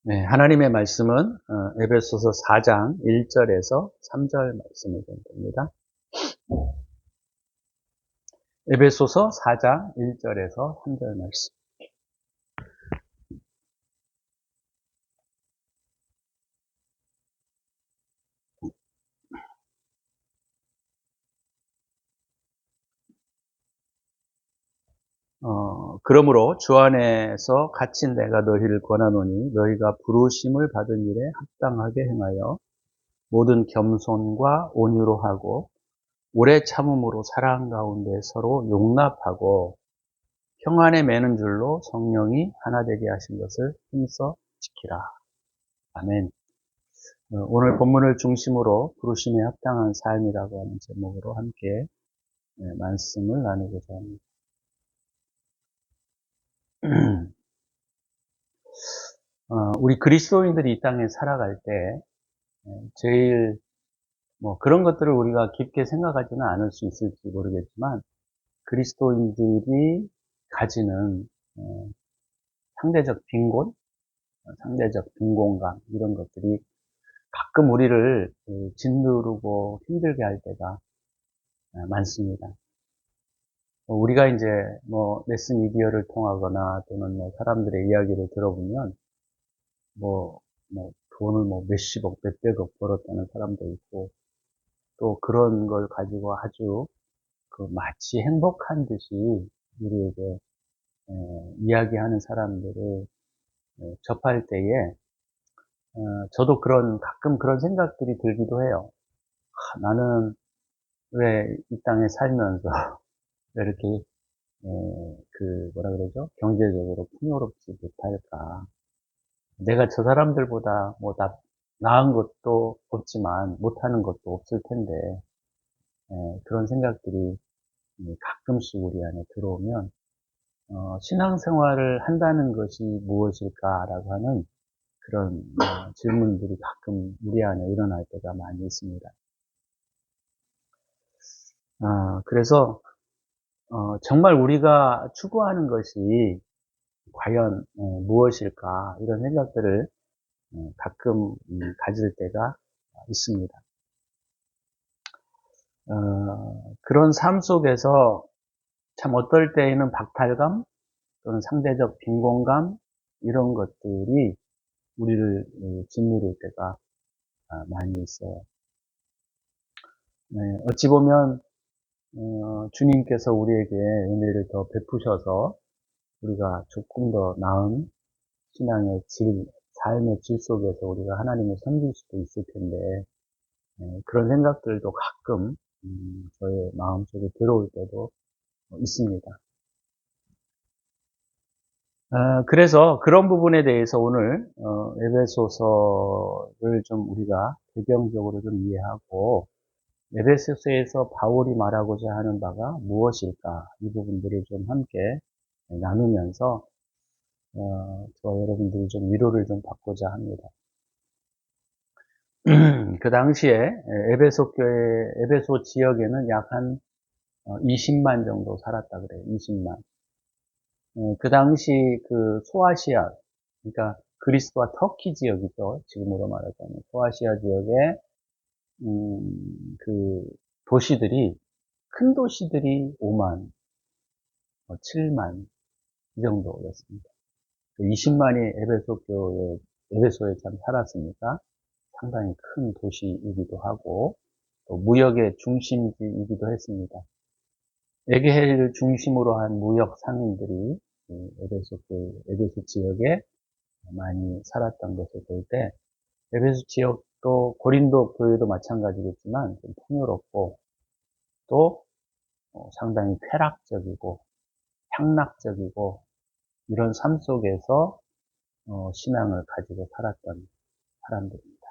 네, 하나님의 말씀은 에베소서 4장 1절에서 3절 말씀을 좀 봅니다. 에베소서 4장 1절에서 3절 말씀. 그러므로 주 안에서 갇힌 내가 너희를 권하노니 너희가 부르심을 받은 일에 합당하게 행하여 모든 겸손과 온유로 하고 오래 참음으로 사랑 가운데 서로 용납하고 평안에 매는 줄로 성령이 하나 되게 하신 것을 힘써 지키라. 아멘. 오늘 본문을 중심으로 부르심에 합당한 삶이라고 하는 제목으로 함께 말씀을 나누고자 합니다. 우리 그리스도인들이 이 땅에 살아갈 때 제일 그런 것들을 우리가 깊게 생각하지는 않을 수 있을지 모르겠지만 그리스도인들이 가지는 상대적 빈곤, 상대적 빈곤감 이런 것들이 가끔 우리를 짓누르고 힘들게 할 때가 많습니다. 우리가 이제 매스미디어를 통하거나 또는 사람들의 이야기를 들어보면 뭐 돈을 몇십억, 몇백억 벌었다는 사람도 있고 또 그런 걸 가지고 아주 마치 행복한 듯이 우리에게 이야기하는 사람들을 접할 때에 저도 가끔 그런 생각들이 들기도 해요. 나는 왜 이 땅에 살면서 왜 이렇게 뭐라 그러죠? 경제적으로 풍요롭지 못할까? 내가 저 사람들보다 나은 것도 없지만 못하는 것도 없을 텐데 그런 생각들이 가끔씩 우리 안에 들어오면 신앙생활을 한다는 것이 무엇일까라고 하는 그런 질문들이 가끔 우리 안에 일어날 때가 많이 있습니다. 그래서 정말 우리가 추구하는 것이 과연 무엇일까 이런 생각들을 가끔 가질 때가 있습니다. 그런 삶 속에서 참 어떨 때에는 박탈감 또는 상대적 빈곤감 이런 것들이 우리를 짓누를 때가 많이 있어요. 어찌 보면 주님께서 우리에게 은혜를 더 베푸셔서 우리가 조금 더 나은 신앙의 삶의 질 속에서 우리가 하나님을 섬길 수도 있을 텐데 그런 생각들도 가끔 저의 마음속에 들어올 때도 있습니다. 그래서 그런 부분에 대해서 오늘 에베소서를 좀 우리가 배경적으로 좀 이해하고 에베소서에서 바울이 말하고자 하는 바가 무엇일까 이 부분들을 좀 함께 나누면서 저와 여러분들이 좀 위로를 좀 받고자 합니다. 그 당시에 에베소 지역에는 약 한 20만 정도 살았다 그래요. 20만. 그 당시 소아시아, 그러니까 그리스와 터키 지역이죠. 지금으로 말하자면 소아시아 지역에 그 도시들이 큰 도시들이 5만, 7만 이 정도였습니다. 20만이 에베소에 참 살았으니까 상당히 큰 도시이기도 하고 또 무역의 중심지이기도 했습니다. 에게해를 중심으로 한 무역 상인들이 에베소 지역에 많이 살았던 것을 볼 때 에베소 지역도 고린도 교회도 마찬가지겠지만 좀 풍요롭고 또 상당히 쾌락적이고 향락적이고 이런 삶 속에서 신앙을 가지고 살았던 사람들입니다.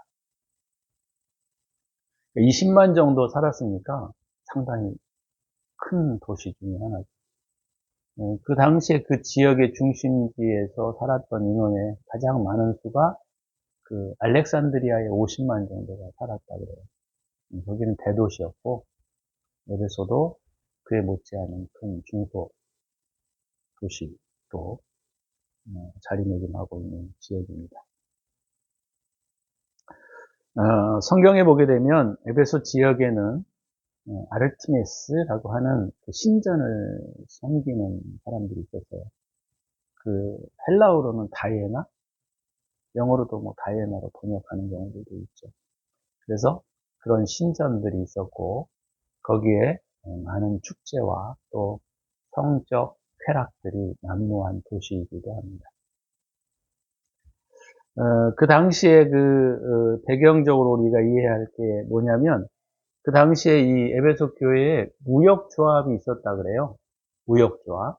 20만 정도 살았으니까 상당히 큰 도시 중에 하나죠. 그 당시에 그 지역의 중심지에서 살았던 인원의 가장 많은 수가 알렉산드리아에 50만 정도가 살았다 그래요. 거기는 대도시였고, 에베소도 그에 못지않은 큰 중소 도시로 자리매김하고 있는 지역입니다. 성경에 보게 되면 에베소 지역에는 아르티미스라고 하는 그 신전을 섬기는 사람들이 있었어요. 그 헬라어로는 다이애나, 영어로도 뭐 다이애나로 번역하는 경우들도 있죠. 그래서 그런 신전들이 있었고 거기에 많은 축제와 또 성적 쾌락들이 난무한 도시이기도 합니다. 그 당시에 배경적으로 우리가 이해할 게 뭐냐면 그 당시에 이 에베소 교회에 무역조합이 있었다 그래요. 무역조합.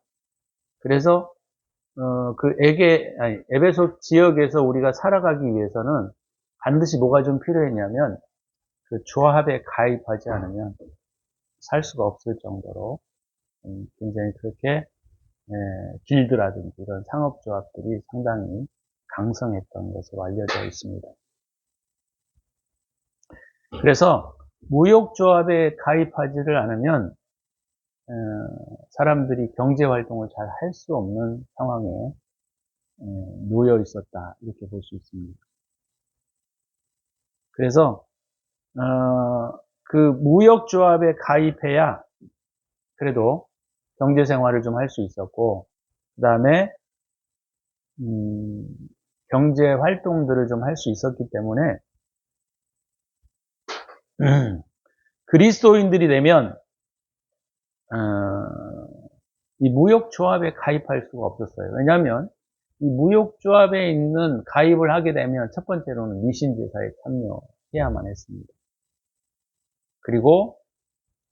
그래서 에베소 지역에서 우리가 살아가기 위해서는 반드시 뭐가 좀 필요했냐면 그 조합에 가입하지 않으면 살 수가 없을 정도로 굉장히 그렇게 길드라든지 이런 상업조합들이 상당히 강성했던 것으로 알려져 있습니다. 그래서 무역조합에 가입하지를 않으면 사람들이 경제활동을 잘 할 수 없는 상황에 놓여 있었다 이렇게 볼 수 있습니다. 그래서 그 무역조합에 가입해야 그래도 경제생활을 좀 할 수 있었고 그 다음에 경제활동들을 좀 할 수 있었기 때문에 그리스도인들이 되면 이 무역조합에 가입할 수가 없었어요. 왜냐하면 이 무역조합에 있는 가입을 하게 되면 첫 번째로는 미신제사에 참여해야만 했습니다. 그리고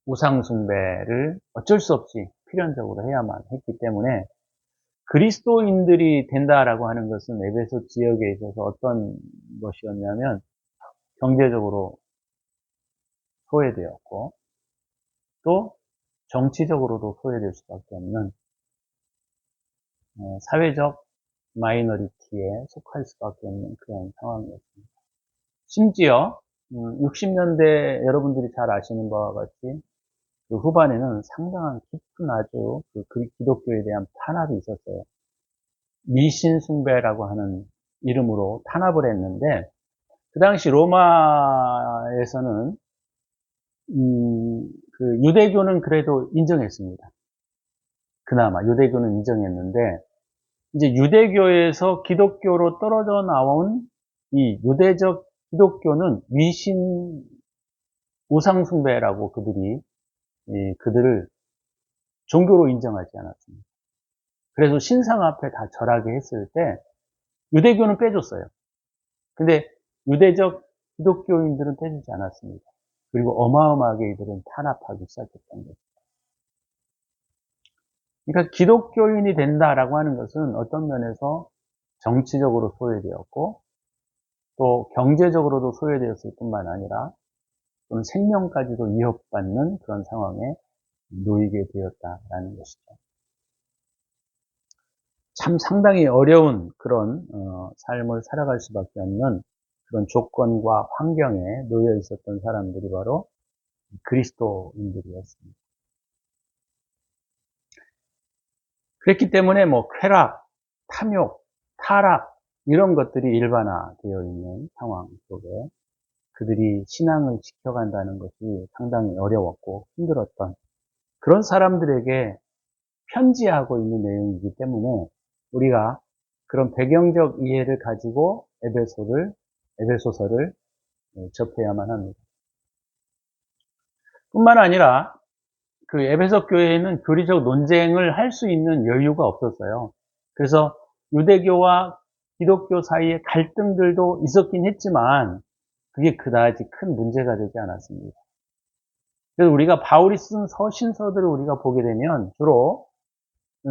우상숭배를 어쩔 수 없이 필연적으로 해야만 했기 때문에 그리스도인들이 된다라고 하는 것은 에베소 지역에 있어서 어떤 것이었냐면 경제적으로 소외되었고 또 정치적으로도 소외될 수밖에 없는 사회적 마이너리티에 속할 수밖에 없는 그런 상황이었습니다. 심지어 60년대 여러분들이 잘 아시는 바와 같이 그 후반에는 상당한 깊은 아주 그 기독교에 대한 탄압이 있었어요. 미신숭배라고 하는 이름으로 탄압을 했는데 그 당시 로마에서는 그 유대교는 그래도 인정했습니다. 그나마 유대교는 인정했는데 이제 유대교에서 기독교로 떨어져 나온 이 유대적 기독교는 위신 우상숭배라고 그들을 종교로 인정하지 않았습니다. 그래서 신상 앞에 다 절하게 했을 때 유대교는 빼줬어요. 근데 유대적 기독교인들은 빼주지 않았습니다. 그리고 어마어마하게 이들은 탄압하기 시작했던 거죠. 그러니까 기독교인이 된다라고 하는 것은 어떤 면에서 정치적으로 소외되었고 또 경제적으로도 소외되었을 뿐만 아니라 또는 생명까지도 위협받는 그런 상황에 놓이게 되었다라는 것이죠. 참 상당히 어려운 그런 삶을 살아갈 수밖에 없는 그런 조건과 환경에 놓여 있었던 사람들이 바로 그리스도인들이었습니다. 그랬기 때문에 뭐 쾌락, 탐욕, 타락 이런 것들이 일반화되어 있는 상황 속에 그들이 신앙을 지켜간다는 것이 상당히 어려웠고 힘들었던 그런 사람들에게 편지하고 있는 내용이기 때문에 우리가 그런 배경적 이해를 가지고 에베소서를 접해야만 합니다. 뿐만 아니라 그 에베소 교회에는 교리적 논쟁을 할 수 있는 여유가 없었어요. 그래서 유대교와 기독교 사이에 갈등들도 있었긴 했지만 그게 그다지 큰 문제가 되지 않았습니다. 그래서 우리가 바울이 쓴 서신서들을 우리가 보게 되면 주로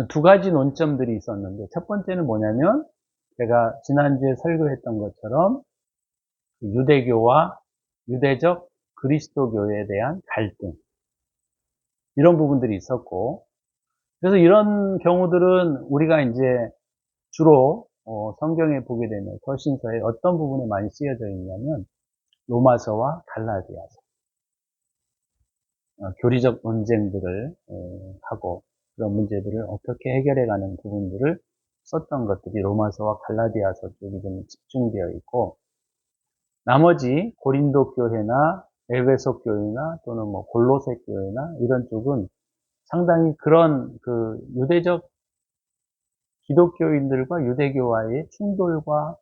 두 가지 논점들이 있었는데 첫 번째는 뭐냐면 제가 지난주에 설교했던 것처럼 유대교와 유대적 그리스도교에 대한 갈등 이런 부분들이 있었고 그래서 이런 경우들은 우리가 이제 주로 성경에 보게 되면 서신서에 어떤 부분에 많이 쓰여져 있냐면 로마서와 갈라디아서 교리적 논쟁들을 하고 그런 문제들을 어떻게 해결해가는 부분들을 썼던 것들이 로마서와 갈라디아서 쪽이 좀 집중되어 있고 나머지 고린도 교회나 에베소 교회나 또는 뭐 골로새 교회나 이런 쪽은 상당히 그런 그 유대적 기독교인들과 유대교와의 충돌과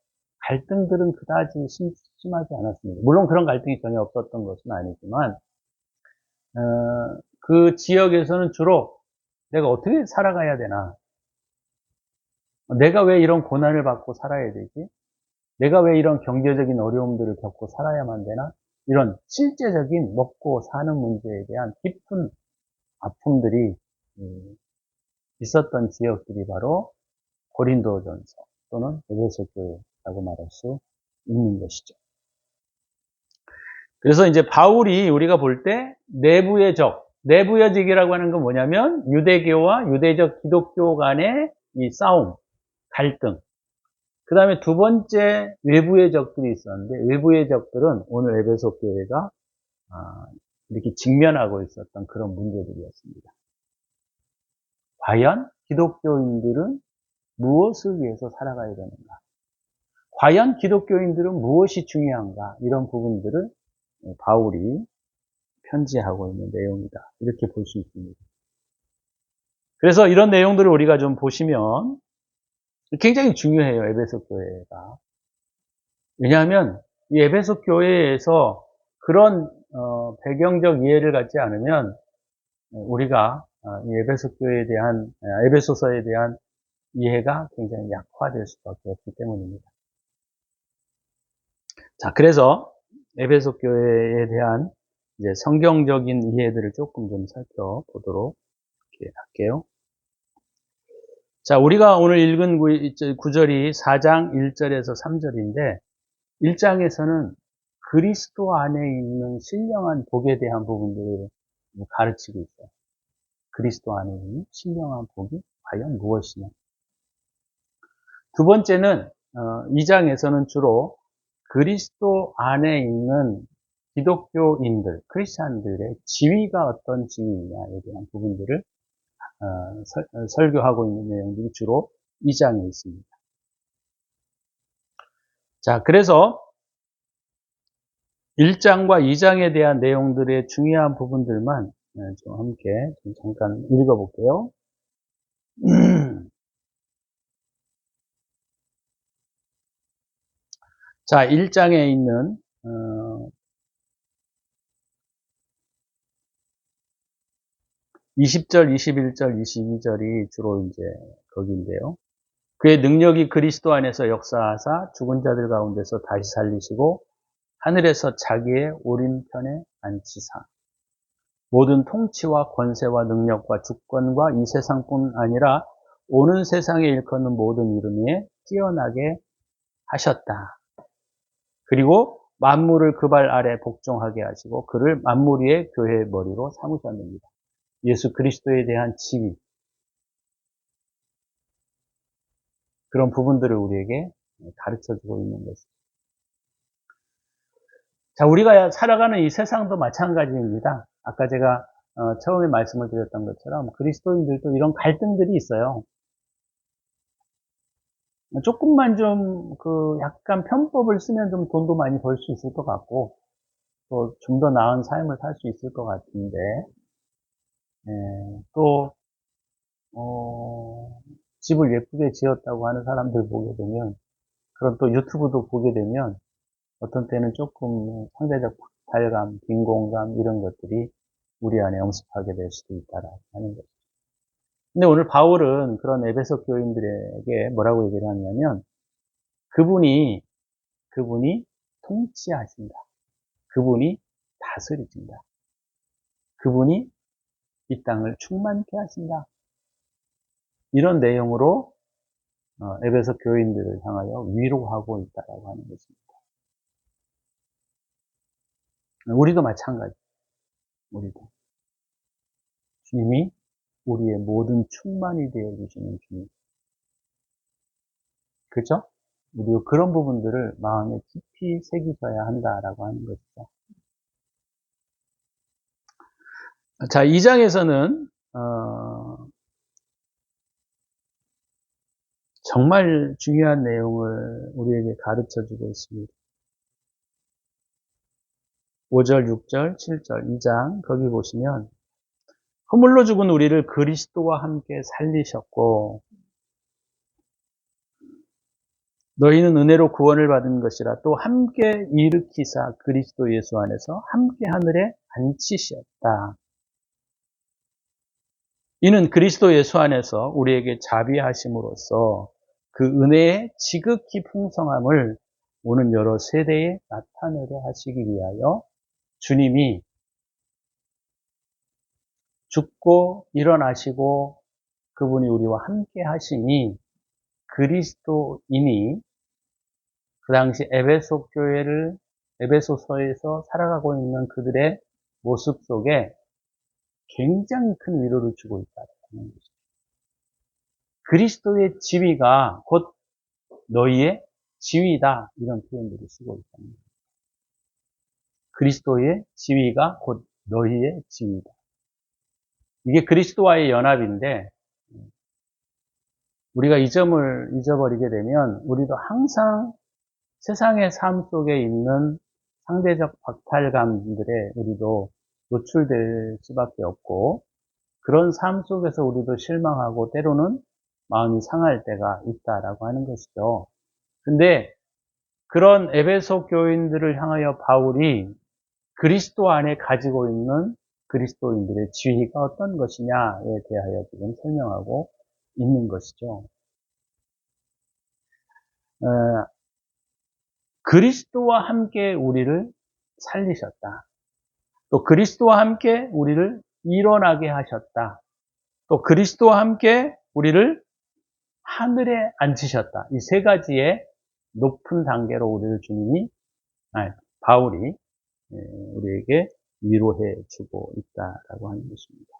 갈등들은 그다지 심하지 않았습니다. 물론 그런 갈등이 전혀 없었던 것은 아니지만 그 지역에서는 주로 내가 어떻게 살아가야 되나, 내가 왜 이런 고난을 받고 살아야 되지, 내가 왜 이런 경제적인 어려움들을 겪고 살아야만 되나, 이런 실제적인 먹고 사는 문제에 대한 깊은 아픔들이 있었던 지역들이 바로 고린도전서 또는 에베소 교회라고 말할 수 있는 것이죠. 그래서 이제 바울이 우리가 볼 때 내부의 적, 내부의 적이라고 하는 건 뭐냐면 유대교와 유대적 기독교 간의 이 싸움, 갈등. 그 다음에 두 번째 외부의 적들이 있었는데, 외부의 적들은 오늘 에베소 교회가 이렇게 직면하고 있었던 그런 문제들이었습니다. 과연 기독교인들은 무엇을 위해서 살아가야 되는가? 과연 기독교인들은 무엇이 중요한가? 이런 부분들을 바울이 편지하고 있는 내용이다, 이렇게 볼 수 있습니다. 그래서 이런 내용들을 우리가 좀 보시면 굉장히 중요해요, 에베소 교회가. 왜냐하면 이 에베소 교회에서 그런 배경적 이해를 갖지 않으면 우리가 이 에베소 교회에 대한, 에베소서에 대한 이해가 굉장히 약화될 수밖에 없기 때문입니다. 자, 그래서 에베소 교회에 대한 이제 성경적인 이해들을 조금 좀 살펴보도록 이렇게 할게요. 자, 우리가 오늘 읽은 구절이 4장 1절에서 3절인데, 1장에서는 그리스도 안에 있는 신령한 복에 대한 부분들을 가르치고 있어요. 그리스도 안에 있는 신령한 복이 과연 무엇이냐. 두 번째는 2장에서는 주로 그리스도 안에 있는 기독교인들, 크리스찬들의 지위가 어떤 지위냐에 대한 부분들을 설교하고 있는 내용들이 주로 2장에 있습니다. 자, 그래서 1장과 2장에 대한 내용들의 중요한 부분들만 좀 함께 좀 잠깐 읽어볼게요. 자, 1장에 있는 20절, 21절, 22절이 주로 이제 거기인데요. 그의 능력이 그리스도 안에서 역사하사 죽은 자들 가운데서 다시 살리시고 하늘에서 자기의 오른편에 앉히사 모든 통치와 권세와 능력과 주권과 이 세상뿐 아니라 오는 세상에 일컫는 모든 이름 위에 뛰어나게 하셨다. 그리고 만물을 그 발 아래 복종하게 하시고 그를 만물 위의 교회의 머리로 삼으셨습니다. 예수 그리스도에 대한 지위, 그런 부분들을 우리에게 가르쳐주고 있는 것입니다. 자, 우리가 살아가는 이 세상도 마찬가지입니다. 아까 제가 처음에 말씀을 드렸던 것처럼 그리스도인들도 이런 갈등들이 있어요. 조금만 좀 약간 편법을 쓰면 좀 돈도 많이 벌 수 있을 것 같고 또 좀 더 나은 삶을 살 수 있을 것 같은데, 또 집을 예쁘게 지었다고 하는 사람들 보게 되면, 그런 또 유튜브도 보게 되면 어떤 때는 조금 상대적 박탈감, 빈곤감 이런 것들이 우리 안에 엄습하게 될 수도 있다라고 하는 거죠. 근데 오늘 바울은 그런 에베소 교인들에게 뭐라고 얘기를 하냐면 그분이 통치하신다. 그분이 다스리신다. 그분이 이 땅을 충만케 하신다. 이런 내용으로 에베소 교인들을 향하여 위로하고 있다라고 하는 것입니다. 우리도 마찬가지. 우리도 주님이 우리의 모든 충만이 되어 주시는 주님. 그죠? 우리도 그런 부분들을 마음에 깊이 새기셔야 한다라고 하는 것이죠. 자, 2장에서는 정말 중요한 내용을 우리에게 가르쳐 주고 있습니다. 5절, 6절, 7절, 2장 거기 보시면 허물로 죽은 우리를 그리스도와 함께 살리셨고 너희는 은혜로 구원을 받은 것이라 또 함께 일으키사 그리스도 예수 안에서 함께 하늘에 앉히셨다. 이는 그리스도 예수 안에서 우리에게 자비하심으로써 그 은혜의 지극히 풍성함을 오는 여러 세대에 나타내게 하시기 위하여 주님이 죽고 일어나시고 그분이 우리와 함께 하시니 그리스도인이 그 당시 에베소 교회를 에베소서에서 살아가고 있는 그들의 모습 속에 굉장히 큰 위로를 주고 있다는 것입니다. 그리스도의 지위가 곧 너희의 지위다 이런 표현들을 쓰고 있다는 거예요. 그리스도의 지위가 곧 너희의 지위다. 이게 그리스도와의 연합인데 우리가 이 점을 잊어버리게 되면 우리도 항상 세상의 삶 속에 있는 상대적 박탈감들에 우리도 노출될 수밖에 없고 그런 삶 속에서 우리도 실망하고 때로는 마음이 상할 때가 있다라고 하는 것이죠. 근데 그런 에베소 교인들을 향하여 바울이 그리스도 안에 가지고 있는 그리스도인들의 지위가 어떤 것이냐에 대하여 지금 설명하고 있는 것이죠. 그리스도와 함께 우리를 살리셨다. 또 그리스도와 함께 우리를 일어나게 하셨다. 또 그리스도와 함께 우리를 하늘에 앉히셨다. 이 세 가지의 높은 단계로 우리를 주님이, 바울이 우리에게 위로해 주고 있다라고 하는 것입니다.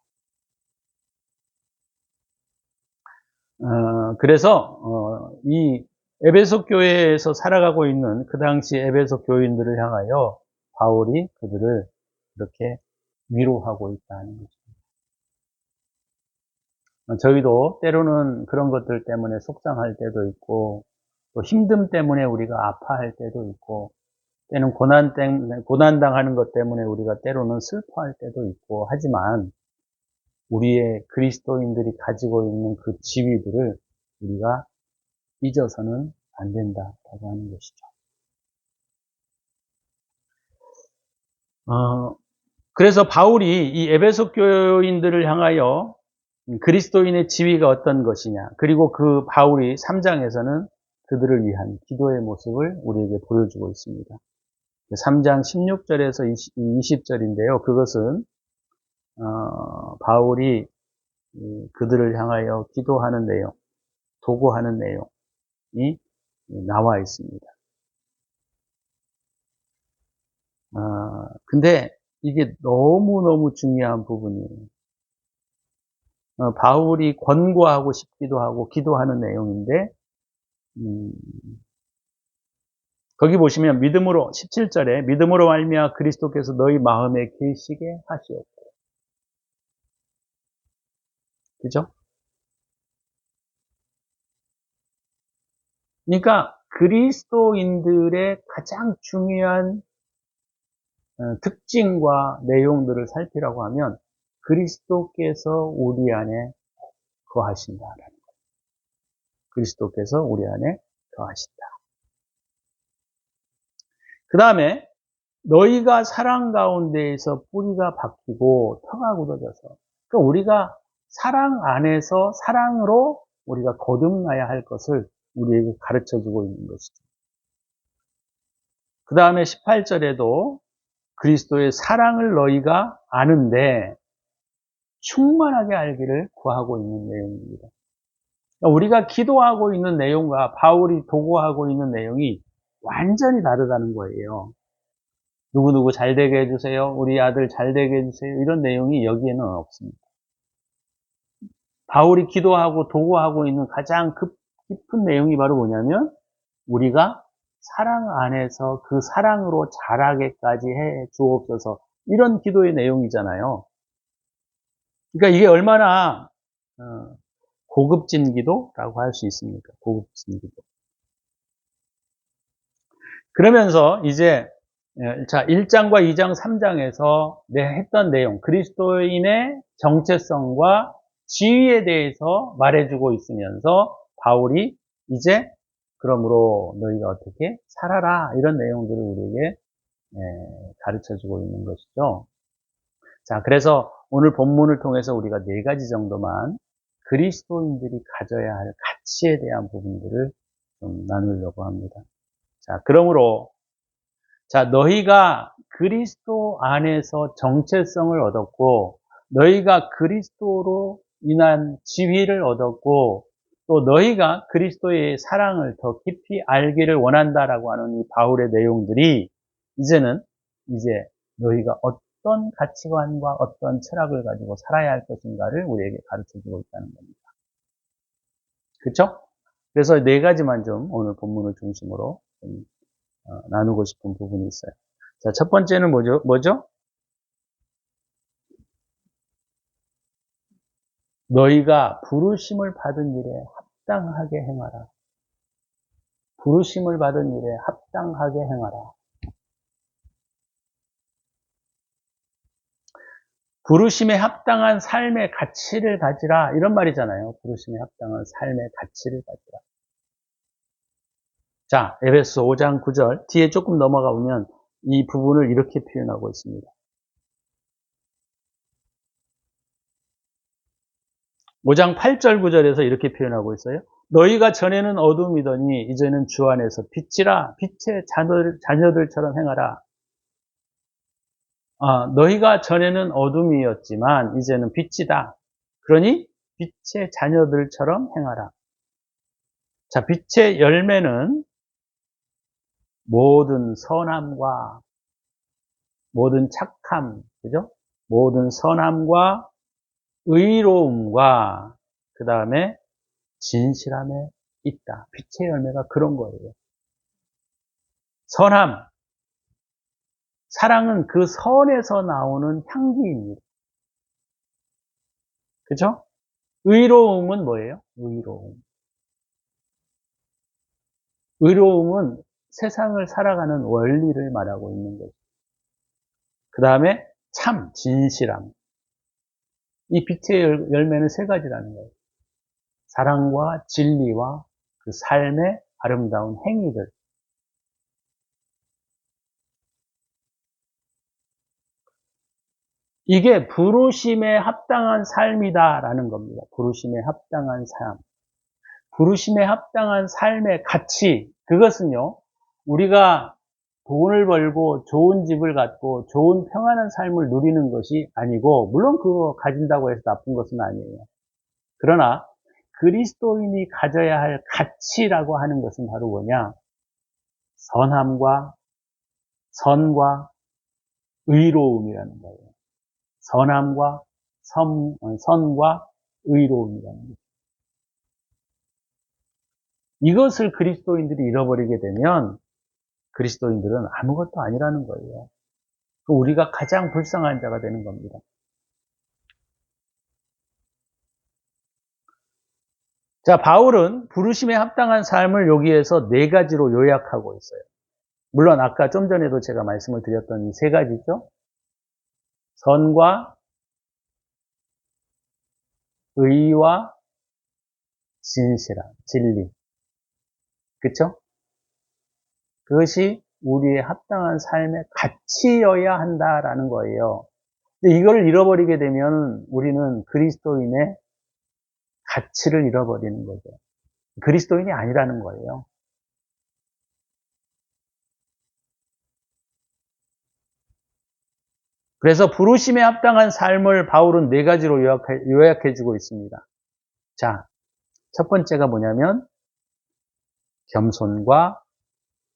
그래서 이 에베소 교회에서 살아가고 있는 그 당시 에베소 교인들을 향하여 바울이 그들을 이렇게 위로하고 있다는 거죠. 저희도 때로는 그런 것들 때문에 속상할 때도 있고 또 힘듦 때문에 우리가 아파할 때도 있고 때는 고난당하는 것 때문에 우리가 때로는 슬퍼할 때도 있고 하지만 우리의 그리스도인들이 가지고 있는 그 지위들을 우리가 잊어서는 안 된다라고 하는 것이죠. 그래서 바울이 이 에베소 교인들을 향하여 그리스도인의 지위가 어떤 것이냐, 그리고 그 바울이 3장에서는 그들을 위한 기도의 모습을 우리에게 보여주고 있습니다. 3장 16절에서 20절인데요. 그것은 바울이 그들을 향하여 기도하는 내용, 도구하는 내용이 나와 있습니다. 근데 이게 너무너무 중요한 부분이에요. 바울이 권고하고 싶기도 하고 기도하는 내용인데 거기 보시면 믿음으로 17절에 믿음으로 말미암아 그리스도께서 너희 마음에 계시게 하시옵고 그죠? 그러니까 그리스도인들의 가장 중요한 특징과 내용들을 살피라고 하면 그리스도께서 우리 안에 거하신다라는 거예요. 그리스도께서 우리 안에 거하신다. 그 다음에 너희가 사랑 가운데에서 뿌리가 박히고 터가 굳어져서 그러니까 우리가 사랑 안에서 사랑으로 우리가 거듭나야 할 것을 우리에게 가르쳐주고 있는 것이죠. 그 다음에 18절에도 그리스도의 사랑을 너희가 아는데 충만하게 알기를 구하고 있는 내용입니다. 그러니까 우리가 기도하고 있는 내용과 바울이 도구하고 있는 내용이 완전히 다르다는 거예요. 누구누구 잘 되게 해주세요. 우리 아들 잘 되게 해주세요. 이런 내용이 여기에는 없습니다. 바울이 기도하고 도구하고 있는 가장 깊은 내용이 바로 뭐냐면 우리가 사랑 안에서 그 사랑으로 자라게까지 해 주옵소서 이런 기도의 내용이잖아요. 그러니까 이게 얼마나 고급진 기도라고 할 수 있습니까? 고급진 기도. 그러면서 이제 자, 1장과 2장, 3장에서 했던 내용, 그리스도인의 정체성과 지위에 대해서 말해주고 있으면서 바울이 이제 그러므로 너희가 어떻게 살아라 이런 내용들을 우리에게 가르쳐주고 있는 것이죠. 자, 그래서 오늘 본문을 통해서 우리가 4가지 정도만 그리스도인들이 가져야 할 가치에 대한 부분들을 좀 나누려고 합니다. 자, 그러므로 자, 너희가 그리스도 안에서 정체성을 얻었고, 너희가 그리스도로 인한 지위를 얻었고, 또 너희가 그리스도의 사랑을 더 깊이 알기를 원한다라고 하는 이 바울의 내용들이 이제는 이제 너희가 어떤 가치관과 어떤 철학을 가지고 살아야 할 것인가를 우리에게 가르쳐 주고 있다는 겁니다. 그렇죠? 그래서 4가지만 좀 오늘 본문을 중심으로 좀 나누고 싶은 부분이 있어요. 자, 첫 번째는 뭐죠? 너희가 부르심을 받은 일에 합당하게 행하라. 부르심을 받은 일에 합당하게 행하라. 부르심에 합당한 삶의 가치를 가지라. 이런 말이잖아요. 부르심에 합당한 삶의 가치를 가지라. 자, 에베소 5장 9절. 뒤에 조금 넘어가 보면 이 부분을 이렇게 표현하고 있습니다. 5장 8절 9절에서 이렇게 표현하고 있어요. 너희가 전에는 어둠이더니 이제는 주 안에서 빛이라. 빛의 자녀들처럼 행하라. 너희가 전에는 어둠이었지만 이제는 빛이다. 그러니 빛의 자녀들처럼 행하라. 자, 빛의 열매는 모든 선함과 모든 착함, 그죠? 모든 선함과 의로움과 그 다음에 진실함에 있다. 빛의 열매가 그런 거예요. 선함, 사랑은 그 선에서 나오는 향기입니다. 그죠? 의로움은 뭐예요? 의로움. 의로움은 세상을 살아가는 원리를 말하고 있는 거죠. 그 다음에 참, 진실함. 이 빛의 열매는 3가지라는 거예요. 사랑과 진리와 그 삶의 아름다운 행위들. 이게 부르심에 합당한 삶이다라는 겁니다. 부르심에 합당한 삶. 부르심에 합당한 삶의 가치. 그것은요, 우리가 돈을 벌고 좋은 집을 갖고 좋은 평안한 삶을 누리는 것이 아니고, 물론 그거 가진다고 해서 나쁜 것은 아니에요. 그러나 그리스도인이 가져야 할 가치라고 하는 것은 바로 뭐냐? 선함과 선과 의로움이라는 거예요. 선함과 선과 의로움이라는 거예요. 이것을 그리스도인들이 잃어버리게 되면 그리스도인들은 아무것도 아니라는 거예요. 우리가 가장 불쌍한 자가 되는 겁니다. 자, 바울은 부르심에 합당한 삶을 여기에서 4가지로 요약하고 있어요. 물론 아까 좀 전에도 제가 말씀을 드렸던 이 3가지죠. 선과 의와 진실함, 진리. 그쵸? 그것이 우리의 합당한 삶의 가치여야 한다라는 거예요. 근데 이걸 잃어버리게 되면 우리는 그리스도인의 가치를 잃어버리는 거죠. 그리스도인이 아니라는 거예요. 그래서 부르심에 합당한 삶을 바울은 4가지로 요약해주고 있습니다. 자, 첫 번째가 뭐냐면 겸손과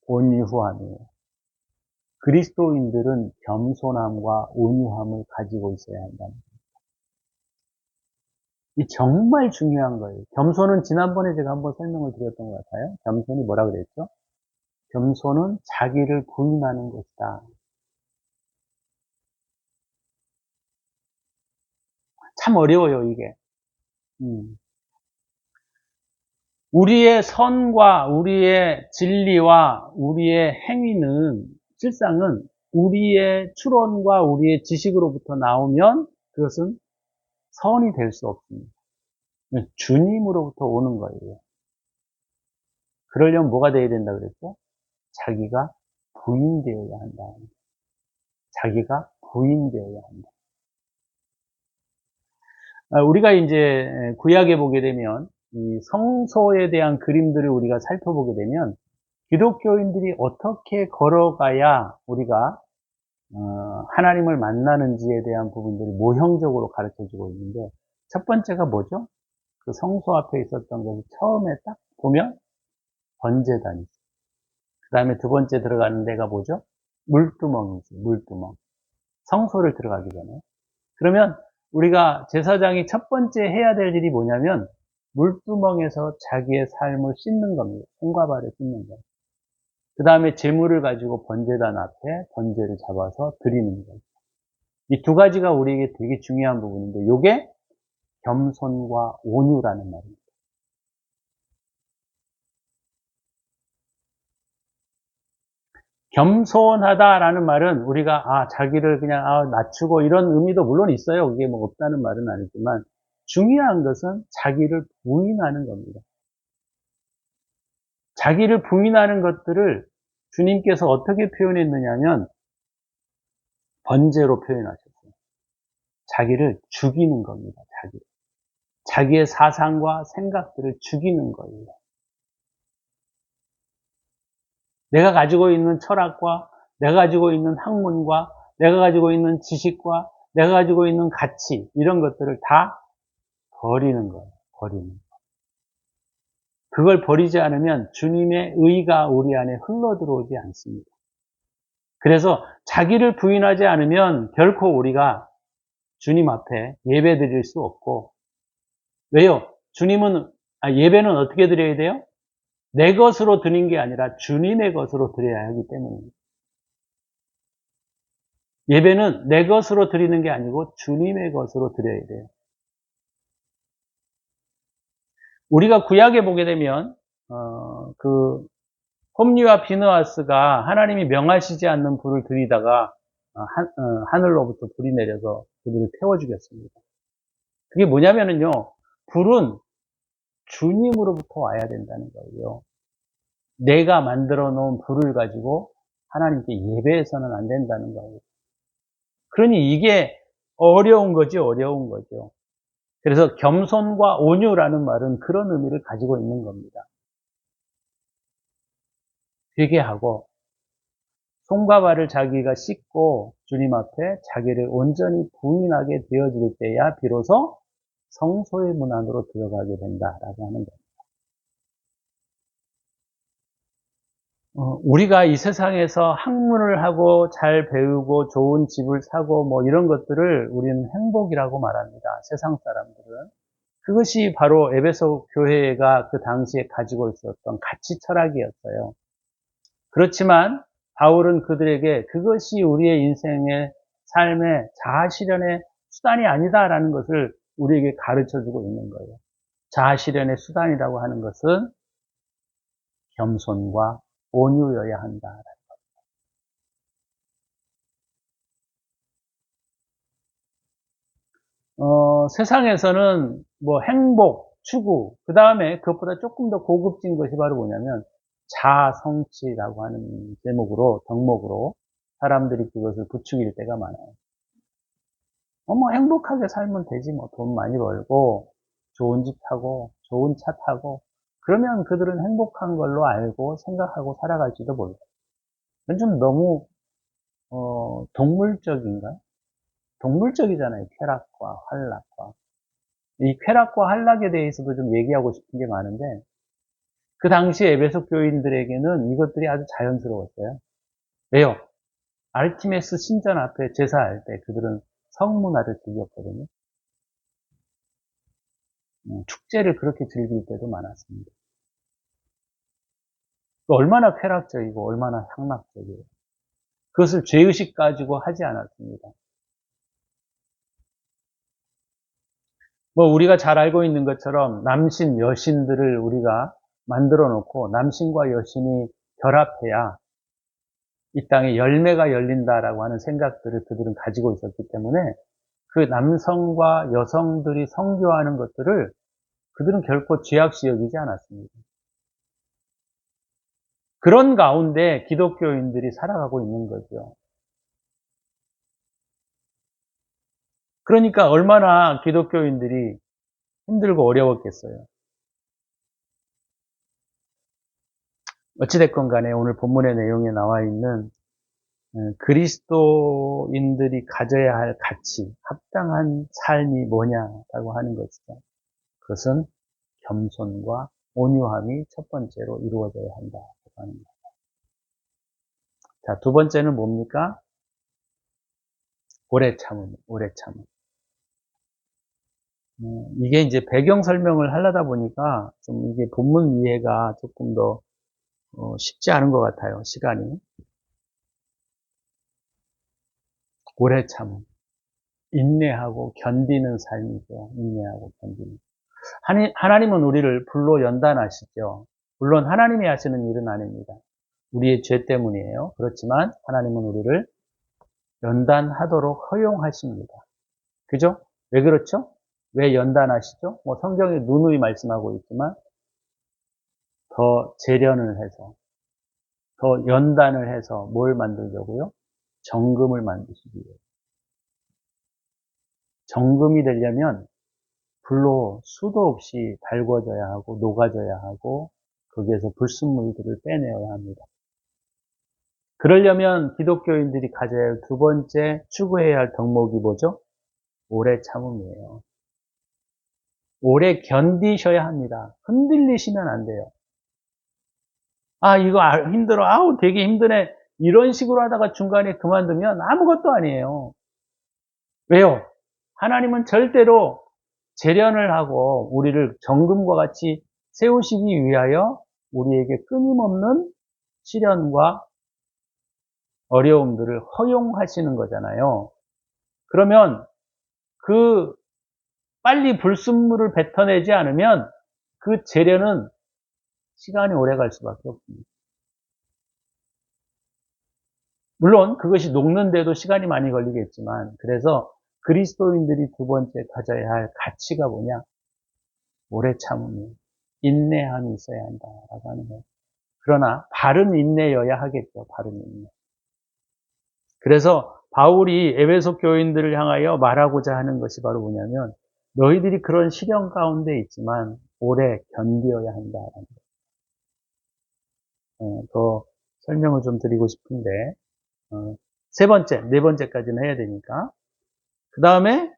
온유함이에요. 그리스도인들은 겸손함과 온유함을 가지고 있어야 한다는 거예요. 이 정말 중요한 거예요. 겸손은 지난번에 제가 한번 설명을 드렸던 것 같아요. 겸손이 뭐라 그랬죠? 겸손은 자기를 부인하는 것이다. 참 어려워요, 이게. 우리의 선과 우리의 진리와 우리의 행위는 실상은 우리의 추론과 우리의 지식으로부터 나오면 그것은 선이 될 수 없습니다. 주님으로부터 오는 거예요. 그러려면 뭐가 돼야 된다 그랬죠? 자기가 부인되어야 한다. 자기가 부인되어야 한다. 우리가 이제 구약에 보게 되면 이 성소에 대한 그림들을 우리가 살펴보게 되면 기독교인들이 어떻게 걸어가야 우리가 하나님을 만나는지에 대한 부분들을 모형적으로 가르쳐주고 있는데, 첫 번째가 뭐죠? 그 성소 앞에 있었던 것이 처음에 딱 보면 번제단이죠. 그 다음에 두 번째 들어가는 데가 뭐죠? 물두멍이지, 물두멍. 성소를 들어가기 전에. 그러면 우리가 제사장이 첫 번째 해야 될 일이 뭐냐면 물두멍에서 자기의 삶을 씻는 겁니다. 손과 발을 씻는 거예요. 그 다음에 제물을 가지고 번제단 앞에 번제를 잡아서 드리는 거예요. 이 두 가지가 우리에게 되게 중요한 부분인데, 이게 겸손과 온유라는 말입니다. 겸손하다라는 말은 우리가 자기를 그냥 낮추고 이런 의미도 물론 있어요. 그게 뭐 없다는 말은 아니지만, 중요한 것은 자기를 부인하는 겁니다. 자기를 부인하는 것들을 주님께서 어떻게 표현했느냐면 번제로 표현하셨어요. 자기를 죽이는 겁니다. 자기의 사상과 생각들을 죽이는 거예요. 내가 가지고 있는 철학과 내가 가지고 있는 학문과 내가 가지고 있는 지식과 내가 가지고 있는 가치, 이런 것들을 다 버리는 거예요. 버리는 거. 그걸 버리지 않으면 주님의 의가 우리 안에 흘러 들어오지 않습니다. 그래서 자기를 부인하지 않으면 결코 우리가 주님 앞에 예배 드릴 수 없고, 왜요? 예배는 어떻게 드려야 돼요? 내 것으로 드리는 게 아니라 주님의 것으로 드려야 하기 때문입니다. 예배는 내 것으로 드리는 게 아니고 주님의 것으로 드려야 돼요. 우리가 구약에 보게 되면 홈리와 비느하스가 하나님이 명하시지 않는 불을 들이다가 하늘로부터 불이 내려서 그들을 태워 죽였습니다. 그게 뭐냐면요, 불은 주님으로부터 와야 된다는 거예요. 내가 만들어 놓은 불을 가지고 하나님께 예배해서는 안 된다는 거예요. 그러니 이게 어려운 거죠. 그래서 겸손과 온유라는 말은 그런 의미를 가지고 있는 겁니다. 회개하고 손과 발을 자기가 씻고 주님 앞에 자기를 온전히 부인하게 되어질 때야 비로소 성소의 문 안으로 들어가게 된다라고 하는 거예요. 우리가 이 세상에서 학문을 하고 잘 배우고 좋은 집을 사고 뭐 이런 것들을 우리는 행복이라고 말합니다. 세상 사람들은. 그것이 바로 에베소 교회가 그 당시에 가지고 있었던 가치 철학이었어요. 그렇지만 바울은 그들에게 그것이 우리의 인생의 삶의 자아실현의 수단이 아니다라는 것을 우리에게 가르쳐주고 있는 거예요. 자아실현의 수단이라고 하는 것은 겸손과 온유여야 한다. 세상에서는 뭐 행복, 추구, 그 다음에 그것보다 조금 더 고급진 것이 바로 뭐냐면 자성취라고 하는 덕목으로 사람들이 그것을 부추길 때가 많아요. 뭐 행복하게 살면 되지, 뭐 돈 많이 벌고 좋은 집 타고 좋은 차 타고 그러면 그들은 행복한 걸로 알고 생각하고 살아갈지도 모르고. 그건 좀 너무 동물적인가? 동물적이잖아요. 쾌락과 환락과. 이 쾌락과 환락에 대해서도 좀 얘기하고 싶은 게 많은데, 그 당시 에베소 교인들에게는 이것들이 아주 자연스러웠어요. 왜요? 아르티메스 신전 앞에 제사할 때 그들은 성문화를 즐겼거든요. 축제를 그렇게 즐길 때도 많았습니다. 얼마나 쾌락적이고 얼마나 향락적이에요. 그것을 죄의식 가지고 하지 않았습니다. 우리가 잘 알고 있는 것처럼 남신, 여신들을 우리가 만들어 놓고 남신과 여신이 결합해야 이 땅에 열매가 열린다라고 하는 생각들을 그들은 가지고 있었기 때문에 그 남성과 여성들이 성교하는 것들을 그들은 결코 죄악시 여기지 않았습니다. 그런 가운데 기독교인들이 살아가고 있는 거죠. 그러니까 얼마나 기독교인들이 힘들고 어려웠겠어요. 어찌됐건 간에 오늘 본문의 내용에 나와 있는 그리스도인들이 가져야 할 가치, 합당한 삶이 뭐냐라고 하는 것이죠. 그것은 겸손과 온유함이 첫 번째로 이루어져야 한다고 하는 거예요. 자, 두 번째는 뭡니까? 오래 참음, 오래 참음. 이게 이제 배경 설명을 하려다 보니까 좀 이게 본문 이해가 조금 더 쉽지 않은 것 같아요, 시간이. 오래 참음. 인내하고 견디는 삶이죠. 인내하고 견디는. 하나님은 우리를 불로 연단하시죠. 물론 하나님이 하시는 일은 아닙니다. 우리의 죄 때문이에요. 그렇지만 하나님은 우리를 연단하도록 허용하십니다. 그죠? 왜 그렇죠? 왜 연단하시죠? 뭐 성경에 누누이 말씀하고 있지만 더 재련을 해서, 더 연단을 해서 뭘 만들려고요? 정금을 만드시기 위해서. 정금이 되려면 불로 수도 없이 달궈져야 하고 녹아져야 하고 거기에서 불순물들을 빼내어야 합니다. 그러려면 기독교인들이 가져야 할 두 번째 추구해야 할 덕목이 뭐죠? 오래 참음이에요. 오래 견디셔야 합니다. 흔들리시면 안 돼요. 아, 이거 힘들어. 아우, 되게 힘드네. 이런 식으로 하다가 중간에 그만두면 아무것도 아니에요. 왜요? 하나님은 절대로 재련을 하고 우리를 정금과 같이 세우시기 위하여 우리에게 끊임없는 시련과 어려움들을 허용하시는 거잖아요. 그러면 그 빨리 불순물을 뱉어내지 않으면 그 재련은 시간이 오래 갈 수밖에 없습니다. 물론 그것이 녹는데도 시간이 많이 걸리겠지만 그래서 그리스도인들이 두 번째 가져야 할 가치가 뭐냐? 오래 참음이 인내함이 있어야 한다라고 하는 거예요. 그러나 바른 인내여야 하겠죠. 바른 인내. 그래서 바울이 에베소 교인들을 향하여 말하고자 하는 것이 바로 뭐냐면 너희들이 그런 시련 가운데 있지만 오래 견디어야 한다라는 거예요. 더 설명을 좀 드리고 싶은데 세 번째, 네 번째까지는 해야 되니까 그 다음에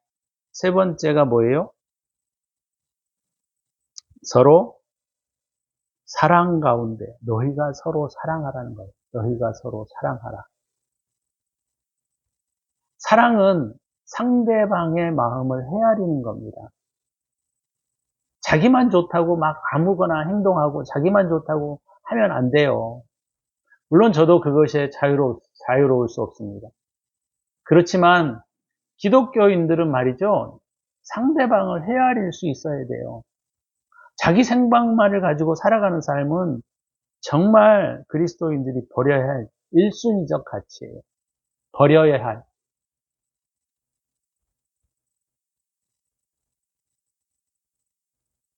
세 번째가 뭐예요? 서로 사랑 가운데 너희가 서로 사랑하라는 거예요. 너희가 서로 사랑하라. 사랑은 상대방의 마음을 헤아리는 겁니다. 자기만 좋다고 막 아무거나 행동하고 자기만 좋다고 하면 안 돼요. 물론 저도 그것이 자유로울 수 없습니다. 그렇지만 기독교인들은 말이죠. 상대방을 헤아릴 수 있어야 돼요. 자기 생각만을 가지고 살아가는 삶은 정말 그리스도인들이 버려야 할 1순위적 가치예요. 버려야 할.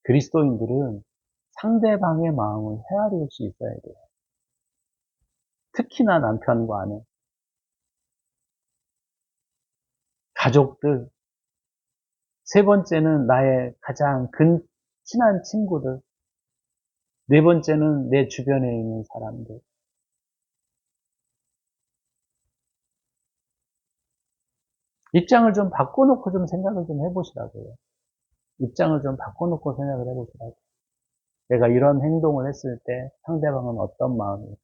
그리스도인들은 상대방의 마음을 헤아릴 수 있어야 돼요. 특히나 남편과 아내, 가족들, 세 번째는 나의 가장 친한 친구들, 네 번째는 내 주변에 있는 사람들. 입장을 좀 바꿔놓고 좀 생각을 좀 해보시라고요. 입장을 좀 바꿔놓고 생각을 해보시라고요. 내가 이런 행동을 했을 때 상대방은 어떤 마음일까?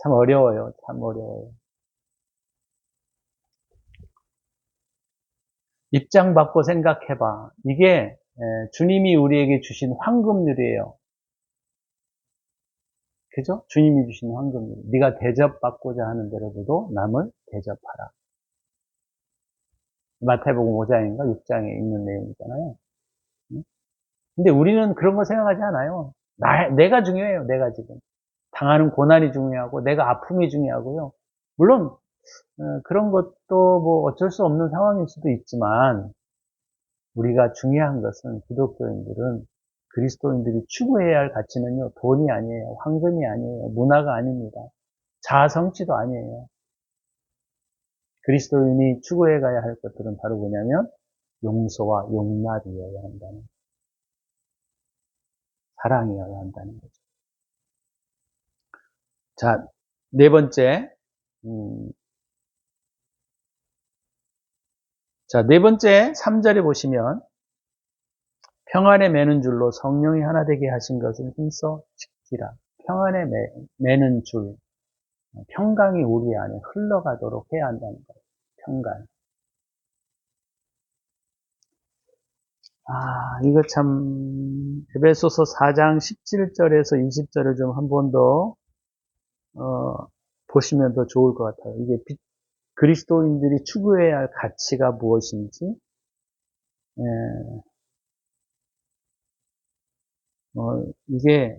참 어려워요. 참 어려워요. 입장 바꿔 생각해봐. 이게 주님이 우리에게 주신 황금률이에요. 그죠? 주님이 주신 황금률. 네가 대접받고자 하는 대로도 남을 대접하라. 마태복음 5장인가 6장에 있는 내용이잖아요. 근데 우리는 그런 거 생각하지 않아요. 내가 중요해요. 내가 지금. 당하는 고난이 중요하고 내가 아픔이 중요하고요. 물론 그런 것도 뭐 어쩔 수 없는 상황일 수도 있지만 우리가 중요한 것은 기독교인들은 그리스도인들이 추구해야 할 가치는요, 돈이 아니에요. 황금이 아니에요. 문화가 아닙니다. 자아 성취도 아니에요. 그리스도인이 추구해 가야 할 것들은 바로 뭐냐면 용서와 용납이어야 한다는, 사랑이어야 한다는 거죠. 자, 네 번째, 네 번째 3절에 보시면 평안에 매는 줄로 성령이 하나 되게 하신 것을 힘써 지키라. 평안에 매는 줄, 평강이 우리 안에 흘러가도록 해야 한다는 거예요. 평강. 이거 참 에베소서 4장 17절에서 20절을 좀 한 번 더 보시면 더 좋을 것 같아요. 이게 그리스도인들이 추구해야 할 가치가 무엇인지, 이게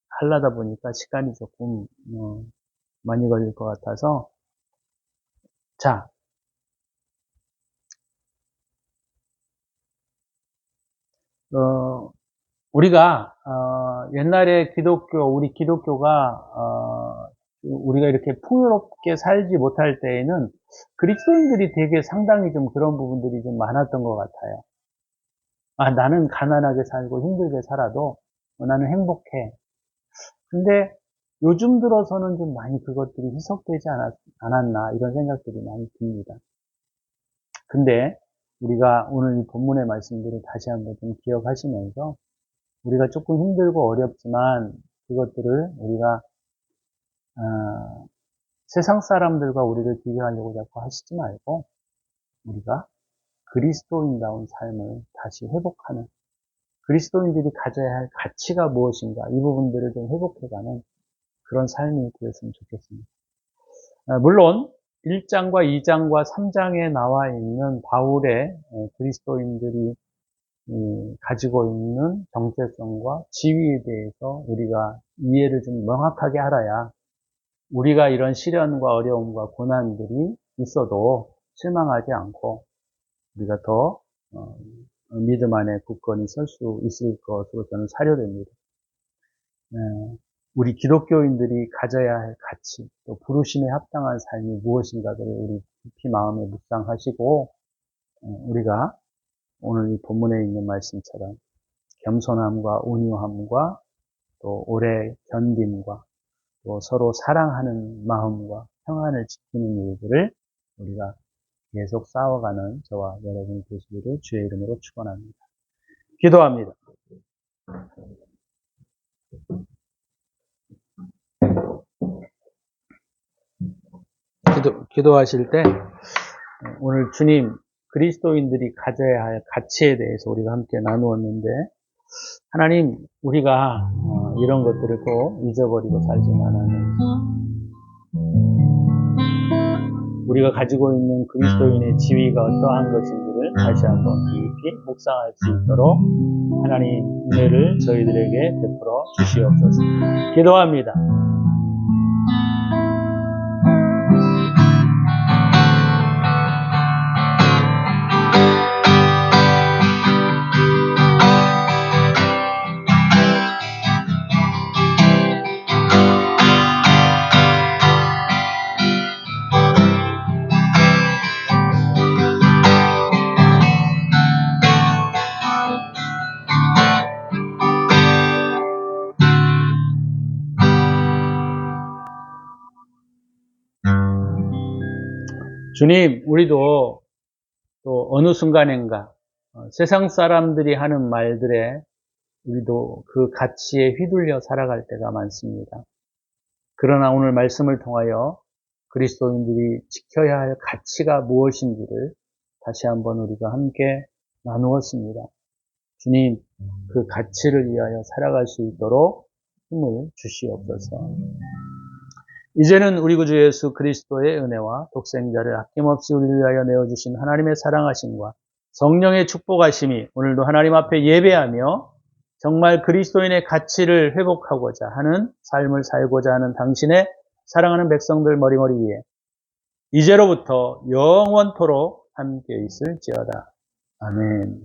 하려다 보니까 시간이 조금 많이 걸릴 것 같아서, 자, 우리가 옛날에 우리 기독교가 우리가 이렇게 풍요롭게 살지 못할 때에는 그리스도인들이 되게 상당히 좀 그런 부분들이 좀 많았던 것 같아요. 나는 가난하게 살고 힘들게 살아도 나는 행복해. 근데 요즘 들어서는 좀 많이 그것들이 희석되지 않았나 이런 생각들이 많이 듭니다. 근데 우리가 오늘 이 본문의 말씀들을 다시 한번 좀 기억하시면서 우리가 조금 힘들고 어렵지만 그것들을 우리가 세상 사람들과 우리를 비교하려고 자꾸 하시지 말고 우리가 그리스도인다운 삶을 다시 회복하는, 그리스도인들이 가져야 할 가치가 무엇인가 이 부분들을 좀 회복해가는 그런 삶이 되었으면 좋겠습니다. 물론 1장과 2장과 3장에 나와 있는 바울의 그리스도인들이 가지고 있는 정체성과 지위에 대해서 우리가 이해를 좀 명확하게 알아야 우리가 이런 시련과 어려움과 고난들이 있어도 실망하지 않고 우리가 더 믿음 안에 굳건히 설 수 있을 것으로 저는 사료됩니다. 우리 기독교인들이 가져야 할 가치, 또 부르심에 합당한 삶이 무엇인가를 우리 깊이 마음에 묵상하시고 우리가 오늘 이 본문에 있는 말씀처럼 겸손함과 온유함과 또 오래 견딤과 또 서로 사랑하는 마음과 평안을 지키는 일들을 우리가 계속 싸워가는 저와 여러분이 되시기를 주의 이름으로 축원합니다. 기도합니다. 기도하실 때 오늘 주님 그리스도인들이 가져야 할 가치에 대해서 우리가 함께 나누었는데 하나님 우리가 이런 것들을 꼭 잊어버리고 살지는 않았는지 우리가 가지고 있는 그리스도인의 지위가 어떠한 것인지를 다시 한번 깊이 묵상할 수 있도록 하나님 은혜를 저희들에게 베풀어 주시옵소서. 기도합니다. 주님, 우리도 또 어느 순간인가 세상 사람들이 하는 말들에 우리도 그 가치에 휘둘려 살아갈 때가 많습니다. 그러나 오늘 말씀을 통하여 그리스도인들이 지켜야 할 가치가 무엇인지를 다시 한번 우리가 함께 나누었습니다. 주님, 그 가치를 위하여 살아갈 수 있도록 힘을 주시옵소서. 이제는 우리 구주 예수 그리스도의 은혜와 독생자를 아낌없이 우리를 위하여 내어주신 하나님의 사랑하심과 성령의 축복하심이 오늘도 하나님 앞에 예배하며 정말 그리스도인의 가치를 회복하고자 하는 삶을 살고자 하는 당신의 사랑하는 백성들 머리머리 위에 이제로부터 영원토록 함께 있을지어다. 아멘.